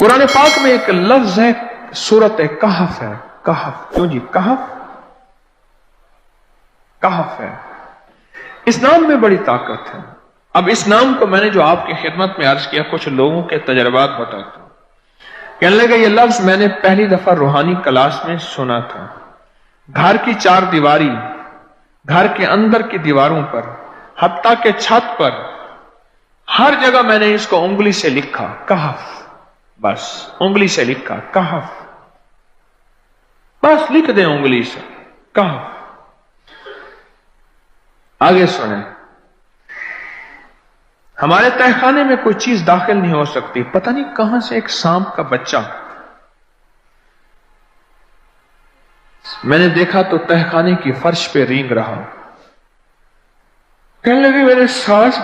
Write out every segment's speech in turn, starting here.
कुरान पाक में एक लफ्ज है, सूरत कहफ है। कहफ, क्यों जी? कहफ, कहफ है। इस नाम में बड़ी ताकत है। अब इस नाम को मैंने जो आपकी खिदमत में अर्ज किया, कुछ लोगों के तजर्बात बताता हूं। कहने लगा ये लफ्ज मैंने पहली दफा रूहानी क्लास में सुना था। घर की चार दीवारी, घर के अंदर की दीवारों पर, हत्ता के छत पर, हर जगह मैंने इसको उंगली से लिखा, कहफ। बस उंगली से लिखा कहफ, बस लिख दें उंगली से कहफ। आगे सुने, हमारे तहखाने में कोई चीज दाखिल नहीं हो सकती। पता नहीं कहां से एक सांप का बच्चा मैंने देखा तो तहखाने की फर्श पे रेंग रहा। कहने लगे मैंने सांस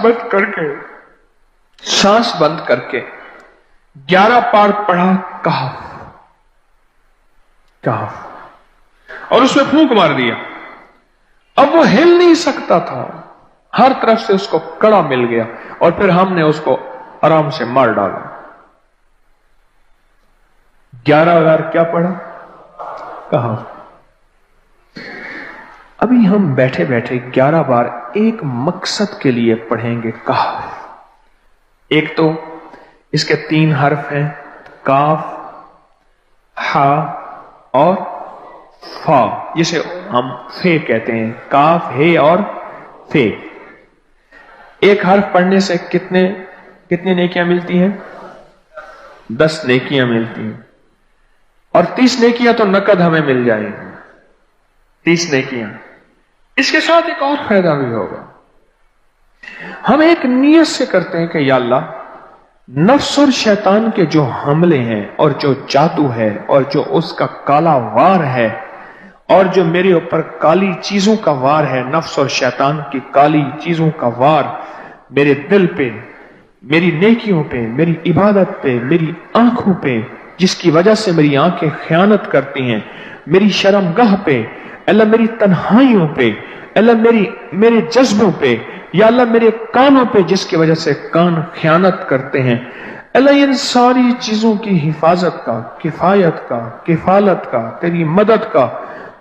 बंद करके 11 बार पढ़ा कहफ, कहफ, और उसमें फूंक मार दिया। अब वो हिल नहीं सकता था, हर तरफ से उसको कड़ा मिल गया, और फिर हमने उसको आराम से मार डाला। 11 बार क्या पढ़ा? कहफ। अभी हम बैठे बैठे 11 बार एक मकसद के लिए पढ़ेंगे कहफ। एक तो इसके 3 हर्फ हैं, काफ, हा और फा, जिसे हम फे कहते हैं। काफ, हे और फे। एक हर्फ पढ़ने से कितनी नेकियां मिलती हैं? 10 नेकियां मिलती हैं, और 30 नेकियां तो नकद हमें मिल जाएंगी। 30 नेकियां। इसके साथ एक और फायदा भी होगा। हम एक नियत से करते हैं कि या अल्लाह, नफ्स और शैतान के जो हमले हैं, और जो जादू है, और जो उसका काला वार है, और जो मेरे ऊपर काली चीजों का वार है, नफ्स और शैतान की काली चीजों का वार मेरे दिल पे, मेरी नेकियों पे, मेरी इबादत पे, मेरी आंखों पे, जिसकी वजह से मेरी आंखें खयानत करती हैं, मेरी शर्मगाह पे, अल्लाह मेरी तन्हाइयों पे, अल्लाह मेरे जज्बों पे, या अल्लाह मेरे कानों पे, जिसकी वजह से कान खयानत करते हैं, अल्लाह इन सारी चीजों की हिफाजत का, किफायत का, किफालत का, तेरी मदद का,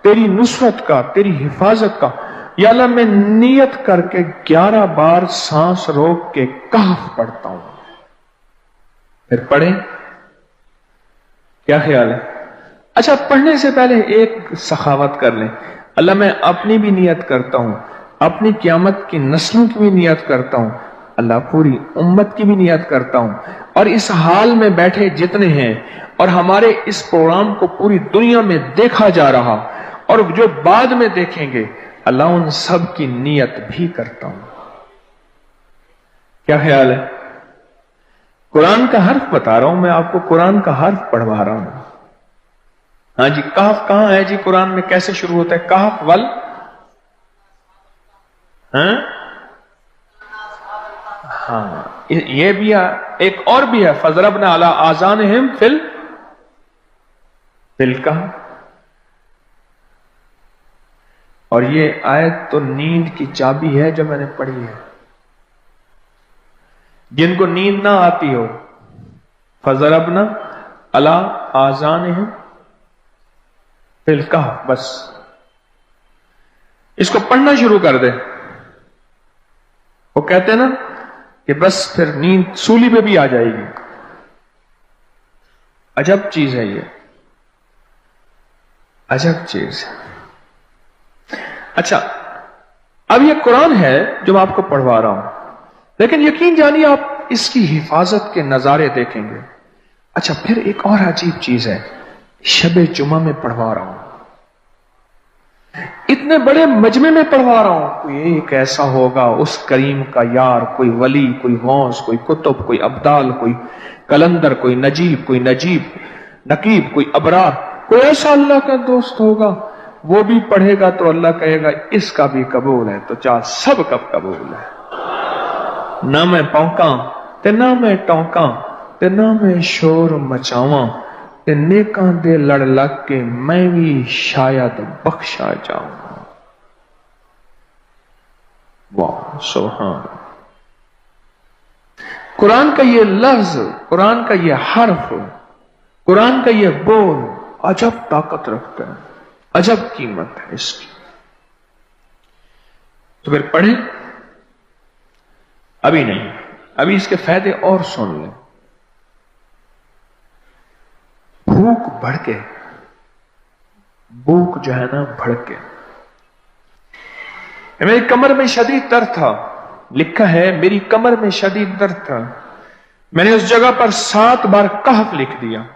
तेरी नुसरत का, तेरी हिफाजत का, या अल्लाह मैं नियत करके 11 बार सांस रोक के कहफ पढ़ता हूं। फिर पढ़ें, क्या ख्याल है? अच्छा, पढ़ने से पहले एक सखावत कर लें। अल्लाह मैं अपनी भी नियत करता हूं, अपनी क़यामत की नस्लों की भी नियत करता हूं, अल्लाह पूरी उम्मत की भी नियत करता हूं, और इस हाल में बैठे जितने हैं, और हमारे इस प्रोग्राम को पूरी दुनिया में देखा जा रहा, और जो बाद में देखेंगे, अल्लाह उन सब की नियत भी करता हूं। क्या ख्याल है? कुरान का हर्फ बता रहा हूं मैं आपको, कुरान का हर्फ पढ़वा रहा हूं। हाँ जी, कहफ कहां है जी कुरान में? कैसे शुरू होता है कहफ? वल, हाँ, ये भी है। एक और भी है, फजरबना अला आज़ानिहिम फिल कहफ। और ये आयत तो नींद की चाबी है जो मैंने पढ़ी है। जिनको नींद ना आती हो, फजरबना अला आज़ानिहिम फिल कहफ, बस इसको पढ़ना शुरू कर दे। वो कहते हैं ना कि बस फिर नींद सूली पे भी आ जाएगी। अजब चीज है ये, अजब चीज। अच्छा, अब ये कुरान है जो मैं आपको पढ़वा रहा हूं, लेकिन यकीन जानिए आप इसकी हिफाजत के नजारे देखेंगे। अच्छा, फिर एक और अजीब चीज है, शबे जुमा में पढ़वा रहा हूं, इतने बड़े मजमे में पढ़वा रहा हूं। कोई एक ऐसा होगा उस करीम का यार, कोई वली, कोई गौस, कोई कुतुब, कोई अब्दाल, कोई कलंदर, कोई नकीब, कोई अबरार, कोई ऐसा अल्लाह का दोस्त होगा, वो भी पढ़ेगा तो अल्लाह कहेगा इसका भी कबूल है। तो चाह सब कब कबूल है। ना मैं पौंका ते ना मैं टौंका ते ना मैं शोर मचावा, ते नेकां दे लड़ लग के मैं भी शायद बख्शा जाऊं। वाह, सुभान। कुरान का ये लफ्ज, कुरान का ये हर्फ कुरान का ये बोल अजब ताकत रखता है, अजब कीमत है इसकी। तो फिर पढ़े, अभी नहीं, अभी इसके फायदे और सुन लें। भूख भड़के, भूख जो है ना भड़के। मेरी कमर में शदीद दर्द था, लिखा है मेरी कमर में शदीद दर्द था, मैंने उस जगह पर 7 बार कहफ लिख दिया।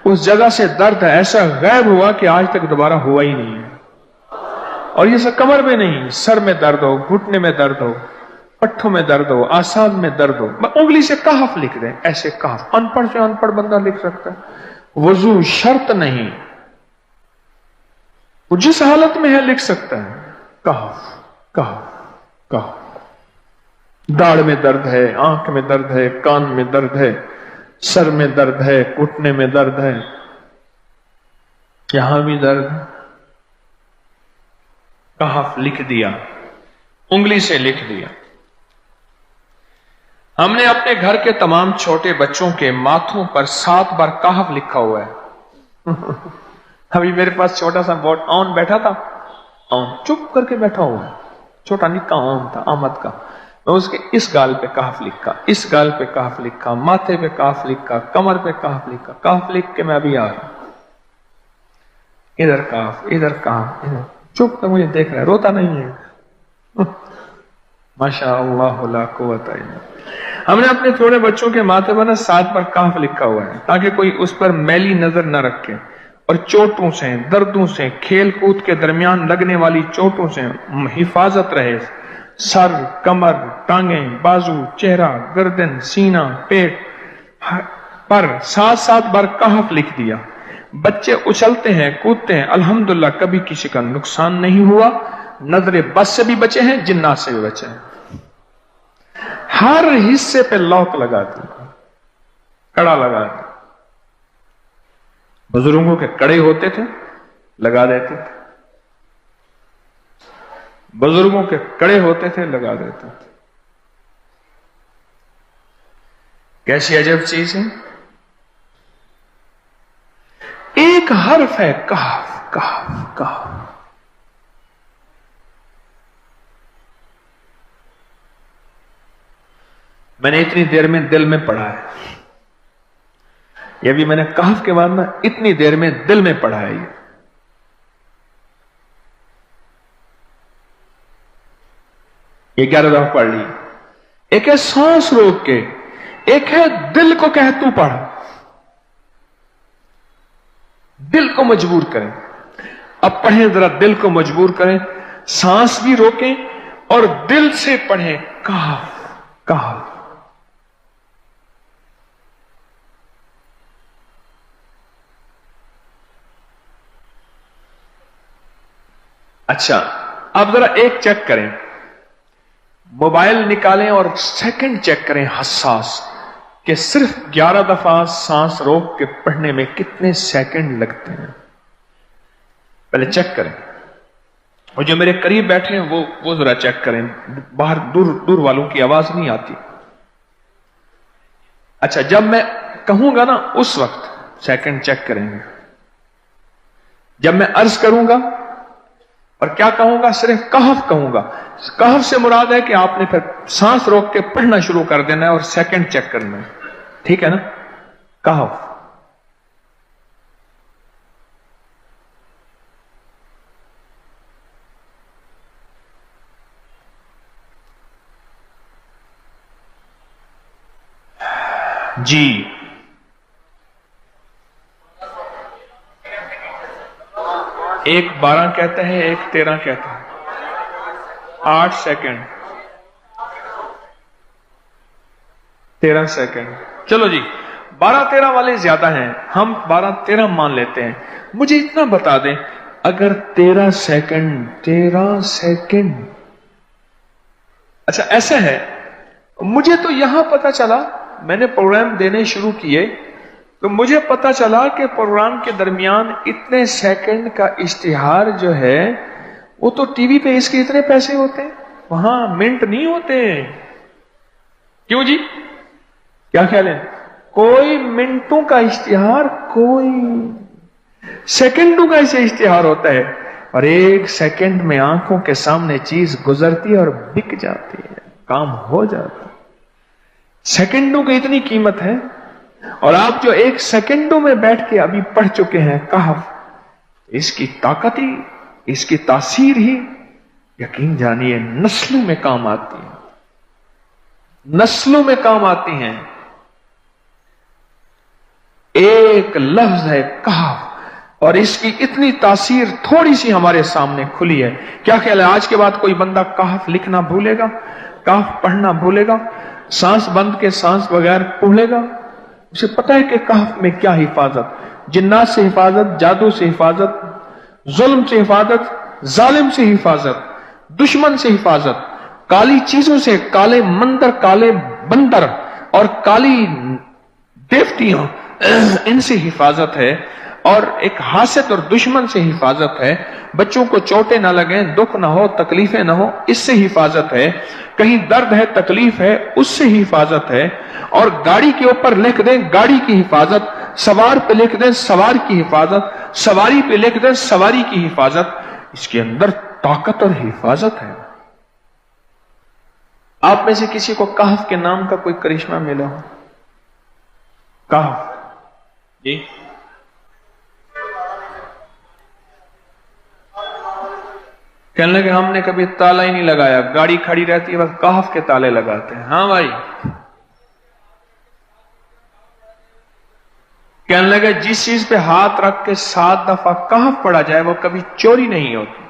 उस जगह से दर्द ऐसा गायब हुआ कि आज तक दोबारा हुआ ही नहीं है। और ये सब कमर में नहीं, सर में दर्द हो, घुटने में दर्द हो, पट्ठों में दर्द हो, आसान में दर्द हो, उंगली से कहफ लिख दें, ऐसे कहफ। अनपढ़ से अनपढ़ बंदा लिख सकता है। वजू शर्त नहीं, वो जिस हालत में है लिख सकता है। कहफ कहफ कहफ। दाढ़ में दर्द है, आंख में दर्द है, कान में दर्द है, सर में दर्द है, घुटने में दर्द है, यहां भी दर्द है। कहफ लिख दिया, उंगली से लिख दिया। हमने अपने घर के तमाम छोटे बच्चों के माथों पर 7 बार कहफ लिखा हुआ है। अभी मेरे पास छोटा सा बोर्ड ऑन बैठा था, ऑन चुप करके बैठा हुआ है, छोटा निक्का ऑन था आमद का। मैं उसके इस गाल पे कहफ लिखा, इस गाल पे कहफ लिखा, माथे पे कहफ लिखा, कमर पे कहफ लिखा। कहफ लिख के मैं अभी आ रहा हूं, इधर कहफ, इधर कहफ, इधर चुप कर मुझे देख रहा है, रोता नहीं है। माशा अल्लाह ला कुव्वता इल्ला। हमने अपने छोटे बच्चों के माथे पर 7 बार कहफ लिखा हुआ है ताकि कोई उस पर मैली नजर न रखे और चोटों से, दर्दों से, खेल कूद के दरमियान लगने वाली चोटों से हिफाजत रहे। सर, कमर, टांगें, बाजू, चेहरा, गर्दन, सीना, पेट पर 7-7 बार कहफ लिख दिया। बच्चे उछलते हैं, कूदते हैं, अल्हम्दुलिल्लाह कभी किसी का नुकसान नहीं हुआ। नजरे बस से भी बचे हैं, जिन्नात से भी बचे हैं। हर हिस्से पे लॉक लगा दिया, कड़ा लगा दिया। बुजुर्गों के कड़े होते थे, लगा देते थे। बुजुर्गों के कड़े होते थे, लगा देते थे। कैसी अजब चीज है। एक हर्फ है कहफ कहफ कहफ। मैंने इतनी देर में दिल में पढ़ा है, ये भी मैंने कहफ के बाद ना इतनी देर में दिल में पढ़ा है। ये 11 दफा पढ़ ली। एक है सांस रोक के, एक है दिल को कह तू पढ़। दिल को मजबूर करें। अब पढ़ें, जरा दिल को मजबूर करें, सांस भी रोकें और दिल से पढ़ें। कहफ कहफ। अच्छा, अब जरा एक चेक करें, मोबाइल निकालें और सेकंड चेक करें हसास कि सिर्फ 11 दफा सांस रोक के पढ़ने में कितने सेकंड लगते हैं। पहले चेक करें। और जो मेरे करीब बैठे हैं वो जरा चेक करें, बाहर दूर दूर वालों की आवाज नहीं आती। अच्छा, जब मैं कहूंगा ना उस वक्त सेकंड चेक करेंगे। जब मैं अर्ज करूंगा और क्या कहूंगा, सिर्फ कहफ कहूंगा। कहफ से मुराद है कि आपने फिर सांस रोक के पढ़ना शुरू कर देना है और सेकंड चेक करना है, ठीक है ना। कहफ। जी, एक 12 कहते हैं, एक 13 कहते हैं। 8 सेकंड, 13 सेकंड। चलो जी, 12-13 वाले ज्यादा हैं, हम 12-13 मान लेते हैं। मुझे इतना बता दें, अगर 13 सेकंड, अच्छा ऐसा है, मुझे तो यहां पता चला, मैंने प्रोग्राम देने शुरू किए तो मुझे पता चला कि प्रोग्राम के दरमियान इतने सेकंड का इश्तिहार जो है वो तो टीवी पे इसके इतने पैसे होते हैं, वहां मिनट नहीं होते। क्यों जी, क्या ख्याल है? कोई मिनटों का इश्तिहार, कोई सेकंडों का इसे इश्तिहार होता है, और एक सेकंड में आंखों के सामने चीज गुजरती है और बिक जाती है, काम हो जाता है। सेकंडों की इतनी कीमत है। और आप जो एक सेकंडों में बैठ के अभी पढ़ चुके हैं कहफ, इसकी ताकत ही, इसकी तासीर ही यकीन जानिए नस्लों में काम आती है, नस्लों में काम आती हैं। एक लफ्ज है कहफ, और इसकी इतनी तासीर थोड़ी सी हमारे सामने खुली है। क्या ख्याल है आज के बाद कोई बंदा कहफ लिखना भूलेगा, कहफ पढ़ना भूलेगा, सांस बंद के सांस बगैर पढ़ेगा? उसे पता है कि कहफ में क्या हिफाजत, जिन्नात से हिफाजत, जादू से हिफाजत, जुल्म से हिफाजत, जालिम से हिफाजत, दुश्मन से हिफाजत, काली चीजों से, काले मंदर, काले बंदर और काली देवतियों, इनसे हिफाजत है। और एक हासद और दुश्मन से हिफाजत है। बच्चों को चोटें ना लगे, दुख ना हो, तकलीफें ना हो, इससे हिफाजत है। कहीं दर्द है, तकलीफ है, उससे हिफाजत है। और गाड़ी के ऊपर लिख दें गाड़ी की हिफाजत, सवार पे लिख दें सवार की हिफाजत, सवारी पे लिख दें सवारी की हिफाजत। इसके अंदर ताकत और हिफाजत है। आप में से किसी को कहफ के नाम का कोई करिश्मा मिला हो? कहफ जी, कहने लगे हमने कभी ताला ही नहीं लगाया, गाड़ी खड़ी रहती है बस कहफ के ताले लगाते हैं। हाँ भाई, कहने लगे जिस चीज पे हाथ रख के 7 दफा कहफ पढ़ा जाए वो कभी चोरी नहीं होती।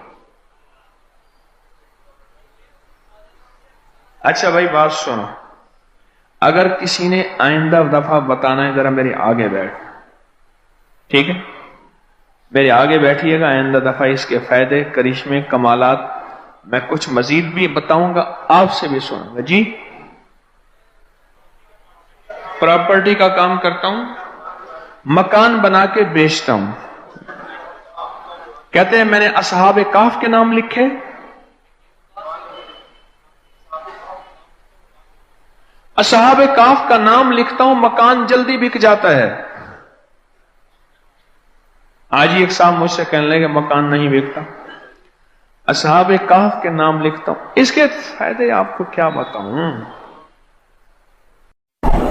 अच्छा भाई बात सुनो, अगर किसी ने आइंदा दफा बताना है, जरा मेरे आगे बैठ, ठीक है, मेरे आगे बैठिएगा। आइंदा दफा इसके फायदे, करिश्मे, कमालात मैं कुछ मजीद भी बताऊंगा, आपसे भी सुनूंगा। जी, प्रॉपर्टी का काम करता हूं, मकान बना के बेचता हूं। कहते हैं मैंने असहाबे काफ के नाम लिखे, असहाबे काफ का नाम लिखता हूं, मकान जल्दी बिक जाता है। आज ही एक साहब मुझसे कहने लगे मकान नहीं बिकता, असहाबे काफ के नाम लिखता हूं। इसके फायदे आपको क्या बताऊं।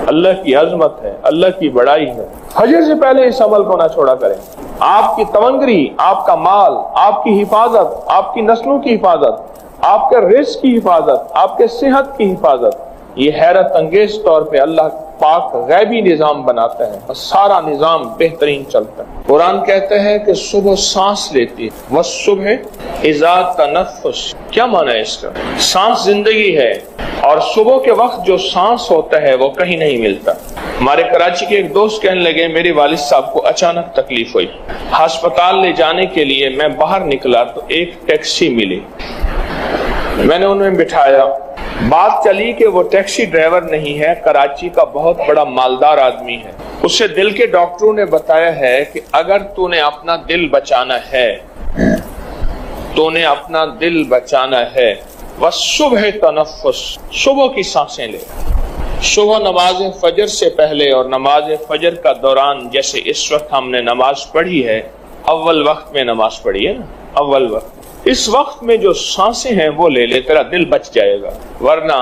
अल्लाह की अजमत है, अल्लाह की बड़ाई है। हजर से पहले इस अमल को ना छोड़ा करें। आपकी तवंगरी, आपका माल, आपकी हिफाजत, आपकी नस्लों की हिफाजत, आपके रिस्क की हिफाजत, आपके सेहत की हिफाजत, ये हैरत अंगेज तौर पे अल्लाह पाक गैबी निजाम बनाता है और सारा निजाम बेहतरीन चलता है। कुरान कहते हैं कि सुबह सांस लेती है, वह सुबह इज़ा तनफ्फुस। क्या माना है इसका? सांस जिंदगी है, और सुबह के वक्त जो सांस होता है वो कहीं नहीं मिलता। हमारे कराची के एक दोस्त कहने लगे मेरे वालिद साहब को अचानक तकलीफ हुई, अस्पताल ले जाने के लिए मैं बाहर निकला तो एक टैक्सी मिली, मैंने उन्हें बिठाया। बात चली कि वो टैक्सी ड्राइवर नहीं है, कराची का बहुत बड़ा मालदार आदमी है। उससे दिल के डॉक्टरों ने बताया है कि अगर तूने अपना दिल बचाना है, तूने अपना दिल बचाना है, बस सुबह तनफ्फुस, सुबह की सांसें ले। सुबह नमाज फजर से पहले और नमाज फजर का दौरान, जैसे इस वक्त हमने नमाज पढ़ी है, अव्वल वक्त में नमाज पढ़ी है ना, अव्वल वक्त, इस वक्त में जो सांसें हैं वो ले ले, तेरा दिल बच जाएगा, वरना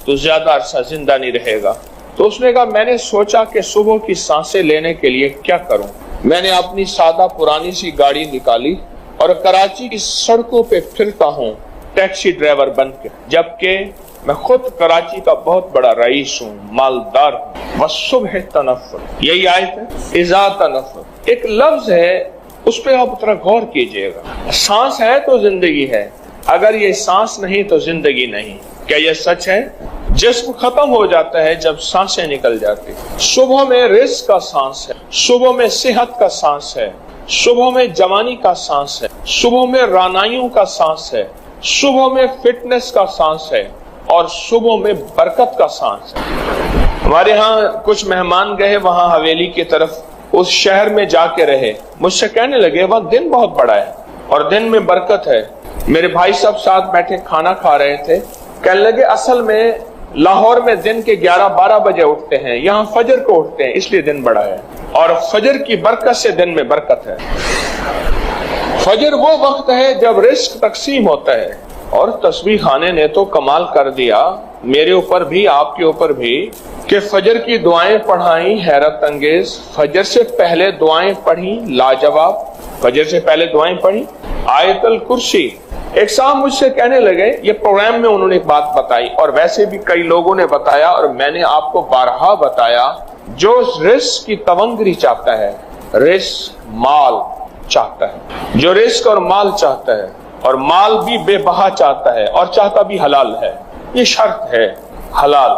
तो ज्यादा अरसा जिंदा नहीं रहेगा। तो उसने कहा मैंने सोचा कि सुबह की सांसें लेने के लिए क्या करूं। मैंने अपनी सादा पुरानी सी गाड़ी निकाली और कराची की सड़कों पे फिरता हूं टैक्सी ड्राइवर बन के, जबकि मैं खुद कराची का बहुत बड़ा रईस हूँ, मालदार हूँ। बस सुबह तनफ्फुस, यही आयत है, इज़ा तनफ्फुस। एक लफ्ज है, उस पर आप थोड़ा गौर कीजिएगा। सांस है तो जिंदगी है, अगर ये सांस नहीं तो जिंदगी नहीं। क्या यह सच है? जिस्म खत्म हो जाता है जब सांसें निकल जाती। सुबह में रिस्क का सांस है, सुबह में सेहत का सांस है, सुबह में जवानी का सांस है, सुबह में रानाइयों का सांस है, सुबह में फिटनेस का सांस है, और सुबह में बरकत का सांस है। हमारे यहाँ कुछ मेहमान गए वहां हवेली की तरफ, उस शहर में जाके रहे, मुझसे कहने लगे वह दिन बहुत बड़ा है और दिन में बरकत है। मेरे भाई सब साथ बैठे खाना खा रहे थे, कहने लगे असल में लाहौर में दिन के 11-12 बजे उठते हैं, यहाँ फजर को उठते हैं, इसलिए दिन बड़ा है। और फजर की बरकत से दिन में बरकत है। फजर वो वक्त है जब रिस्क तकसीम होता है। और तस्बीह खाने ने तो कमाल कर दिया, मेरे ऊपर भी आपके ऊपर भी, कि फजर की दुआएं पढ़ाई हैरत अंगेज, फजर से पहले दुआएं पढ़ी लाजवाब, फजर से पहले दुआएं पढ़ी आयतल कुर्सी। एक साहब मुझसे कहने लगे, ये प्रोग्राम में उन्होंने एक बात बताई और वैसे भी कई लोगों ने बताया और मैंने आपको बारहा बताया, जो रिस्क की तवंगरी चाहता है, रिस्क माल चाहता है, जो रिस्क और माल चाहता है और माल भी बेबहा चाहता है और चाहता भी हलाल है, ये शर्त है हलाल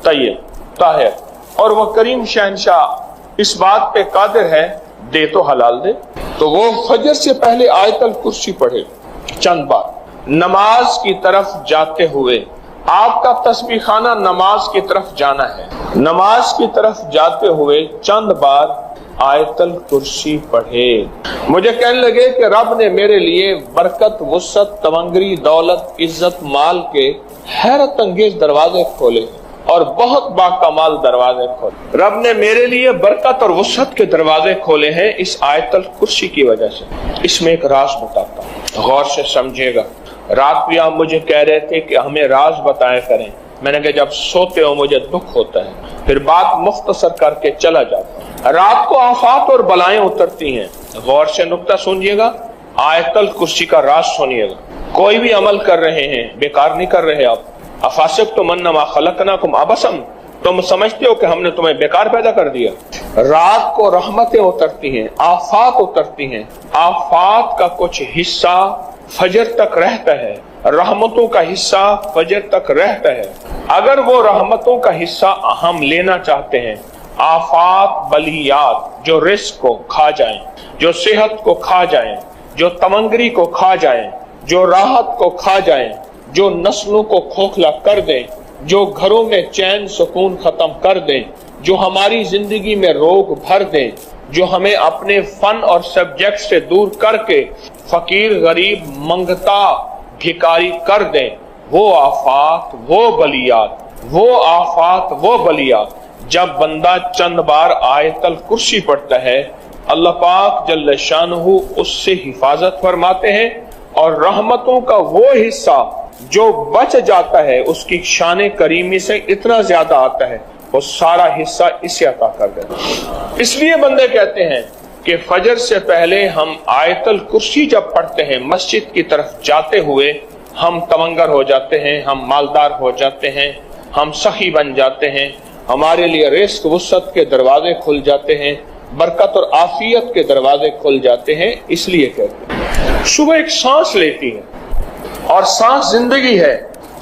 तय्यब ताहिर, और वह करीम शहनशाह इस बात पे कादिर है, दे तो हलाल दे। तो वो फजर से पहले आयतल कुर्सी पढ़े चंद बार। नमाज की तरफ जाते हुए आपका तस्बीह खाना नमाज की तरफ जाना है, नमाज की तरफ जाते हुए चंद बार आयतल कुर्सी पढ़े। मुझे कहने लगे कि रब ने मेरे लिए बरकत, वुसअत, तवंगरी, दौलत, इज्जत, माल के हैरत अंगेज दरवाजे खोले और बहुत बाकमाल दरवाजे खोले। रब ने मेरे लिए बरकत और वुसअत के दरवाजे खोले हैं इस आयतल कुर्सी की वजह से। इसमें एक राज बताता हूँ, गौर से समझिएगा। रात भी आप मुझे कह रहे थे कि हमें राज बताया करें, मैंने कहा जब सोते हो मुझे दुख होता है, फिर बात मुख्तसर करके चला जाता है। रात को आफात और बलाएं उतरती हैं, गौर से नुक्ता सुनिएगा, आयतल कुर्सी का राज सुनिएगा। कोई भी अमल कर रहे हैं बेकार नहीं कर रहे आप। अफासिब तो मन्नमा खलकनाकुम अबसम, तुम समझते हो कि हमने तुम्हें बेकार पैदा कर दिया। रात को रहमतें उतरती हैं, आफात उतरती हैं, आफात का कुछ हिस्सा फजर तक रहता है, रहमतों का हिस्सा फजर तक रहता है। अगर वो रहमतों का हिस्सा हम लेना चाहते हैं, आफात बलियात जो रिस्क को खा जाएं, जो सेहत को खा जाएं, जो तमंगरी को खा जाएं, जो राहत को खा जाएं, जो नस्लों को खोखला कर दें, जो घरों में चैन सुकून खत्म कर दें, जो हमारी जिंदगी में रोग भर दें, जो हमें अपने फन और सब्जेक्ट से दूर करके फकीर गरीब मंगता भिकारी कर दें, वो आफात वो बलियात, वो आफात वो बलियात जब बंदा चंद बार आयतल कुर्सी पढ़ता है, अल्लाह पाक जल्ल शानहू उससे हिफाजत फरमाते हैं और रहमतों का वो हिस्सा जो बच जाता है उसकी शान करीमी से इतना ज्यादा आता है, वो सारा हिस्सा इसे अता कर देता। इसलिए बंदे कहते हैं कि फजर से पहले हम आयतल कुर्सी जब पढ़ते हैं, मस्जिद की तरफ जाते हुए हम तमंगर हो जाते हैं, हम मालदार हो जाते हैं, हम सखी बन जाते हैं, हमारे लिए रिस्क वुसअत के दरवाजे खुल जाते हैं, बरकत और आफियत के दरवाजे खुल जाते हैं। इसलिए कहते हैं सुबह एक सांस लेती है और सांस जिंदगी है,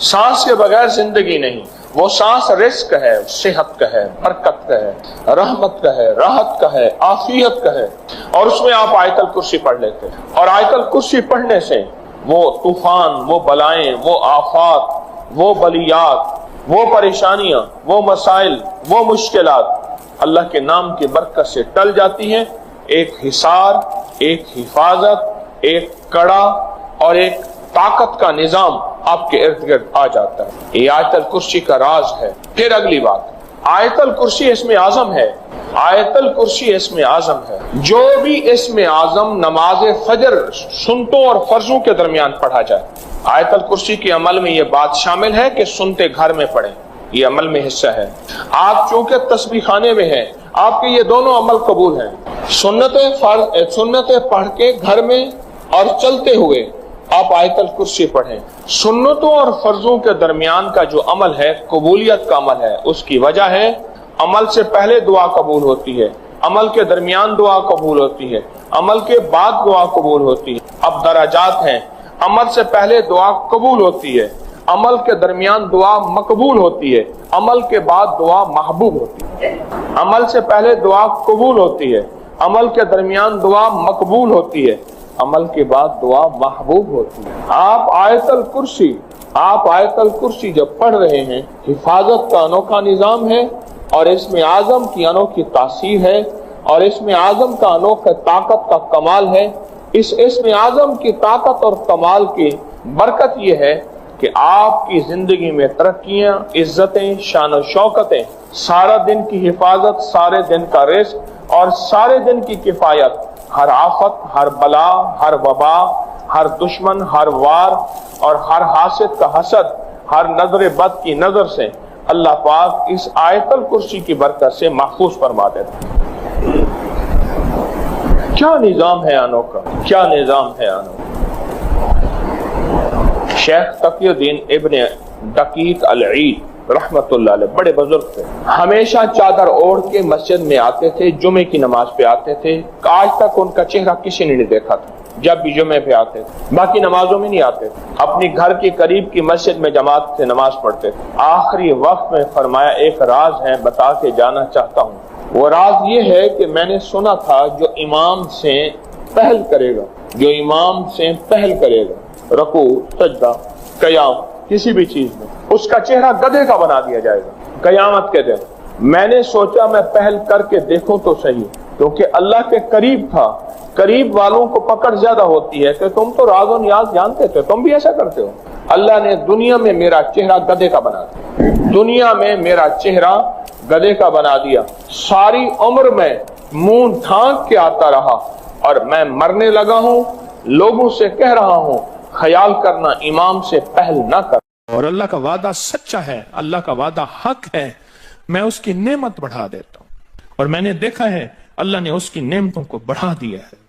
सांस के बगैर जिंदगी नहीं। वो सांस रिस्क है, सेहत का है, बरकत का है, रहमत का है, राहत का है, आफियत का है, और उसमें आप आयतल कुर्सी पढ़ लेते हैं। और आयतल कुर्सी पढ़ने से वो तूफान, वो बलाएं, वो आफात, वो बलियात, वो परेशानियां, वो मसाइल, वो मुश्किलात अल्लाह के नाम की बरकत से टल जाती हैं। एक हिसार, एक हिफाजत, एक कड़ा और एक ताकत का निजाम आपके इर्द गिर्द आ जाता है। ये आयतल कुर्सी का राज है। फिर अगली बात, आयतल कुर्सी इसमें आजम है, आयतल कुर्सी इसमें आजम है। जो भी इसमें आजम नमाज फजर सुन्नतों और फर्जों के दरमियान पढ़ा जाए, आयतल कुर्सी के अमल में ये बात शामिल है कि सुनते घर में पढ़ें, ये अमल में हिस्सा है। आप चूंकि तस्बीह खाने में हैं, आपके ये दोनों अमल कबूल हैं। सुन्नतें पढ़ के घर में और चलते हुए आप आयतल कुर्सी पढ़ें। सुन्नतों और फर्जों के दरमियान का जो अमल है कबूलियत का अमल है। उसकी वजह है अमल से पहले दुआ कबूल होती है, अमल के दरमियान दुआ कबूल होती है, अमल के बाद दुआ कबूल होती है। अब दराजात हैं, अमल से पहले दुआ कबूल होती है, अमल के दरमियान दुआ मकबूल होती है, अमल के बाद दुआ महबूब होती है। अमल से पहले दुआ कबूल होती है, अमल के दरमियान दुआ मकबूल होती है, अमल के बाद दुआ महबूब होती है। आप आयतल कुर्सी जब पढ़ रहे हैं, हिफाजत का अनोखा निजाम है और इसमें आजम की अनोखी तासीर है और इसमें आजम का अनोखा ताकत का कमाल है। इस इसमें आजम की ताकत और कमाल की बरकत यह है کہ آپ کی زندگی میں ترقیاں، عزتیں، شان و شوکتیں، سارا دن کی حفاظت، سارے دن کا رزق اور سارے دن کی کفایت، ہر آفت، ہر بلا، ہر وبا، ہر دشمن، ہر وار اور ہر حاسد کا حسد، ہر نظر بد کی نظر سے اللہ پاک اس آیت الکرسی کی برکت سے محفوظ فرما دیتا۔ کیا نظام ہے انوکھا، کیا نظام ہے انوکھا۔ شیخ تقی الدین ابن دقیق العید رحمت اللہ علیہ بڑے بزرگ تھے، ہمیشہ چادر اوڑھ کے مسجد میں آتے تھے، جمعے کی نماز پہ آتے تھے، آج تک ان کا چہرہ کسی نے نہیں دیکھا تھا جب بھی جمعے پہ آتے تھے، باقی نمازوں میں نہیں آتے تھے، اپنی گھر کے قریب کی مسجد میں جماعت سے نماز پڑھتے تھے۔ آخری وقت میں فرمایا ایک راز ہے بتا کے جانا چاہتا ہوں، وہ راز یہ ہے کہ میں نے سنا تھا جو امام سے پہل کرے گا، جو امام سے پہل کرے گا رکوع، سجدہ، قیام، کسی بھی چیز میں، اس کا چہرہ گدھے کا بنا دیا جائے گا قیامت کے دن۔ میں نے سوچا میں پہل کر کے دیکھوں تو صحیح، کیونکہ اللہ کے قریب تھا، قریب والوں کو پکڑ زیادہ ہوتی ہے کہ تم تو راز و نیاز جانتے تھے، تم بھی ایسا کرتے ہو۔ اللہ نے دنیا میں میرا چہرہ گدھے کا بنا دیا، دنیا میں میرا چہرہ گدھے کا بنا دیا، ساری عمر میں منہ ڈھانک کے آتا رہا اور میں مرنے لگا ہوں، لوگوں سے کہہ رہا ہوں خیال کرنا امام سے پہل نہ کر۔ اور اللہ کا وعدہ سچا ہے، اللہ کا وعدہ حق ہے، میں اس کی نعمت بڑھا دیتا ہوں، اور میں نے دیکھا ہے اللہ نے اس کی نعمتوں کو بڑھا دیا ہے۔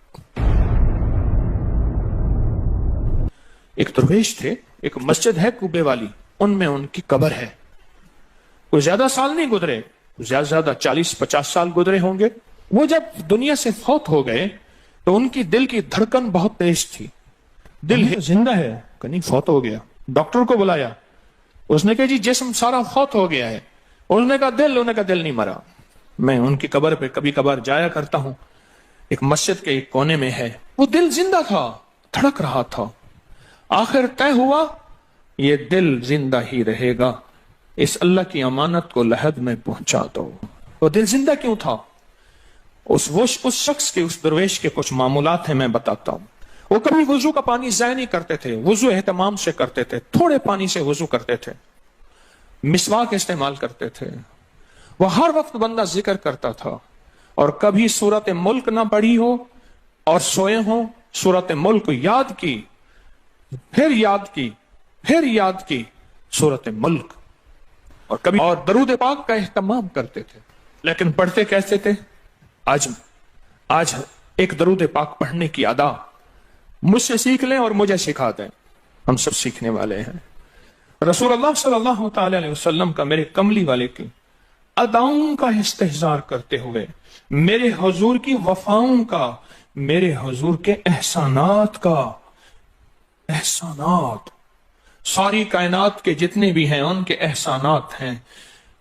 ایک درویش تھے، ایک مسجد ہے کوبے والی، ان میں ان کی قبر ہے، کوئی زیادہ سال نہیں گزرے، زیادہ زیادہ 40-50 سال گزرے ہوں گے۔ وہ جب دنیا سے فوت ہو گئے تو ان کی دل کی دھڑکن بہت تیز تھی، دل زندہ ہے کہ نہیں فوت ہو گیا۔ ڈاکٹر کو بلایا، اس نے کہا جی جسم سارا فوت ہو گیا ہے، اس نے کہا دل، انہوں نے کہا دل نہیں مرا۔ میں ان کی قبر پہ کبھی کبھار جایا کرتا ہوں، ایک مسجد کے ایک کونے میں ہے، وہ دل زندہ تھا، دھڑک رہا تھا۔ آخر طے ہوا یہ دل زندہ ہی رہے گا، اس اللہ کی امانت کو لحد میں پہنچا دو۔ وہ دل زندہ کیوں تھا؟ اس شخص کے، اس درویش کے کچھ معمولات ہیں، میں بتاتا ہوں۔ وہ کبھی وضو کا پانی ضائع نہیں کرتے تھے، وضو اہتمام سے کرتے تھے، تھوڑے پانی سے وضو کرتے تھے، مسواک استعمال کرتے تھے۔ وہ ہر وقت بندہ ذکر کرتا تھا، اور کبھی سورت ملک نہ پڑھی ہو اور سوئے ہوں، سورت ملک یاد کی، پھر یاد کی، پھر یاد کی سورت ملک، اور کبھی اور درود پاک کا اہتمام کرتے تھے۔ لیکن پڑھتے کیسے تھے؟ آج ایک درود پاک پڑھنے کی ادا مجھ سے سیکھ لیں اور مجھے سکھا دیں، ہم سب سیکھنے والے ہیں۔ رسول اللہ صلی اللہ تعالی علیہ وسلم کا، میرے کملی والے کی اداؤں کا استحضار کرتے ہوئے، میرے حضور کی وفاؤں کا، میرے حضور کے احسانات کا، احسانات ساری کائنات کے جتنے بھی ہیں ان کے احسانات ہیں،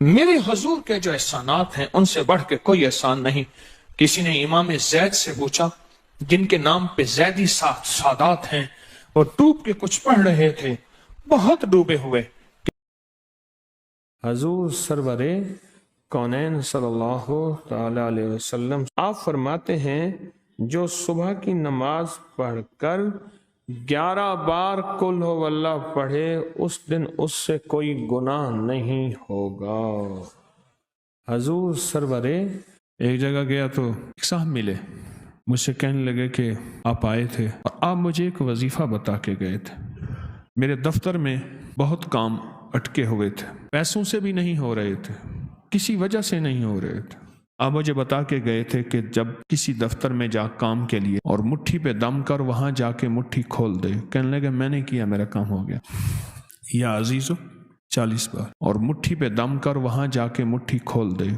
میرے حضور کے جو احسانات ہیں ان سے بڑھ کے کوئی احسان نہیں۔ کسی نے امام زید سے پوچھا، جن کے نام پہ زیدی سادات ہیں، وہ ڈوب کے کچھ پڑھ رہے تھے، بہت ڈوبے ہوئے۔ حضور سرور کونین صلی اللہ تعالی علیہ وسلم آپ فرماتے ہیں جو صبح کی نماز پڑھ کر 11 بار قل ہو واللہ پڑھے، اس دن اس سے کوئی گناہ نہیں ہوگا۔ حضور سرور ایک جگہ گیا تو ایک صاحب ملے، مجھ سے کہنے لگے کہ آپ آئے تھے اور آپ مجھے ایک وظیفہ بتا کے گئے تھے، میرے دفتر میں بہت کام اٹکے ہوئے تھے، پیسوں سے بھی نہیں ہو رہے تھے، کسی وجہ سے نہیں ہو رہے تھے۔ آپ مجھے بتا کے گئے تھے کہ جب کسی دفتر میں جا کام کے لیے اور مٹھی پہ دم کر وہاں جا کے مٹھی کھول دے۔ کہنے لگے میں نے کیا، میرا کام ہو گیا۔ یا عزیزو 40 بار، اور مٹھی پہ دم کر وہاں جا کے مٹھی کھول دے۔